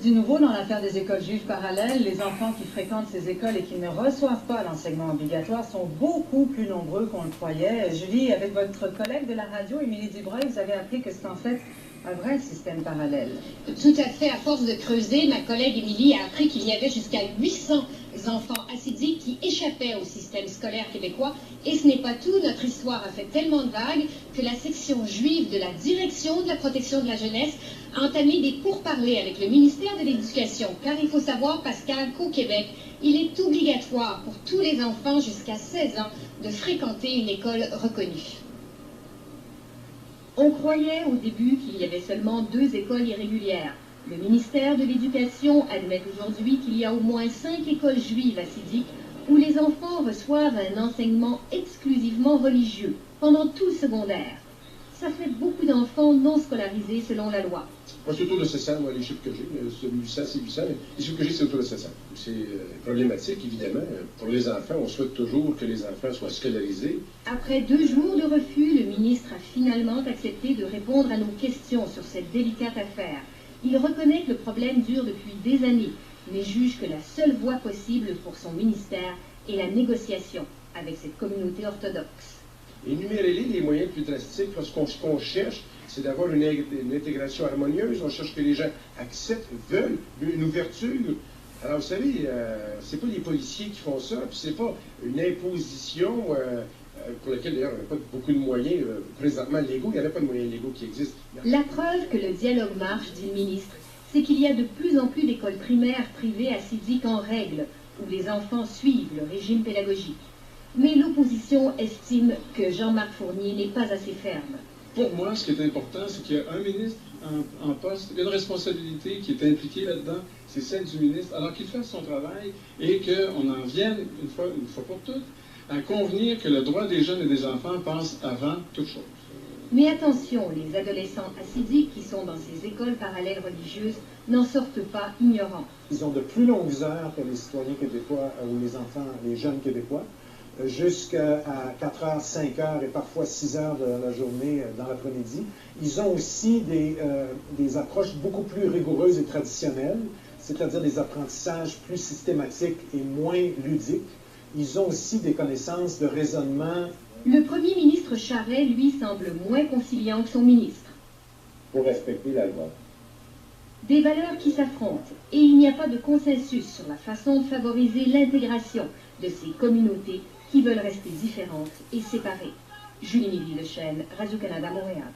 Du nouveau dans l'affaire des écoles juives parallèles, les enfants qui fréquentent ces écoles et qui ne reçoivent pas l'enseignement obligatoire sont beaucoup plus nombreux qu'on le croyait. Julie, avec votre collègue de la radio, Émilie Dubreuil, vous avez appris que c'est en fait un vrai système parallèle. Tout à fait. À force de creuser, ma collègue Émilie a appris qu'il y avait jusqu'à 800 enfants hassidiques qui échappaient au système scolaire québécois. Et ce n'est pas tout. Notre histoire a fait tellement de vagues que la section juive de la Direction de la protection de la jeunesse a entamé des pourparlers avec le ministère de l'Éducation. Car il faut savoir, Pascal, qu'au Québec, il est obligatoire pour tous les enfants jusqu'à 16 ans de fréquenter une école reconnue. On croyait au début qu'il y avait seulement 2 écoles irrégulières. Le ministère de l'Éducation admet aujourd'hui qu'il y a au moins 5 écoles juives hassidiques où les enfants reçoivent un enseignement exclusivement religieux pendant tout le secondaire. Ça fait beaucoup d'enfants non scolarisés selon la loi. Moi, c'est autour de 700, moi, les chiffres que j'ai. 800, c'est 800, mais les chiffres que j'ai, c'est autour de 700. C'est problématique, évidemment. Pour les enfants, on souhaite toujours que les enfants soient scolarisés. Après 2 jours de refus, le ministre a finalement accepté de répondre à nos questions sur cette délicate affaire. Il reconnaît que le problème dure depuis des années, mais juge que la seule voie possible pour son ministère est la négociation avec cette communauté orthodoxe. Énumérez-les les moyens les plus drastiques. Ce qu'on cherche, c'est d'avoir une intégration harmonieuse. On cherche que les gens acceptent, veulent une ouverture. Alors, vous savez, c'est pas les policiers qui font ça, puis c'est pas une imposition pour laquelle, d'ailleurs, on n'a pas beaucoup de moyens présentement légaux. Il n'y avait pas de moyens légaux qui existent. La preuve que le dialogue marche, dit le ministre, c'est qu'il y a de plus en plus d'écoles primaires privées hassidiques en règle, où les enfants suivent le régime pédagogique. Mais l'opposition estime que Jean-Marc Fournier n'est pas assez ferme. Pour moi, ce qui est important, c'est qu'il y a un ministre en poste, une responsabilité qui est impliquée là-dedans, c'est celle du ministre, alors qu'il fasse son travail et qu'on en vienne, une fois pour toutes, à convenir que le droit des jeunes et des enfants passe avant toute chose. Mais attention, les adolescents hassidiques qui sont dans ces écoles parallèles religieuses n'en sortent pas ignorants. Ils ont de plus longues heures que les citoyens québécois ou les enfants, les jeunes québécois, jusqu'à 4 heures, 5 heures et parfois 6 heures de la journée dans l'après-midi. Ils ont aussi des approches beaucoup plus rigoureuses et traditionnelles, c'est-à-dire des apprentissages plus systématiques et moins ludiques. Ils ont aussi des connaissances de raisonnement. Le premier ministre Charest, lui, semble moins conciliant que son ministre. Pour respecter la loi. Des valeurs qui s'affrontent, et il n'y a pas de consensus sur la façon de favoriser l'intégration de ces communautés qui veulent rester différentes et séparées. Julie Lévy-Lechêne, Radio-Canada, Montréal.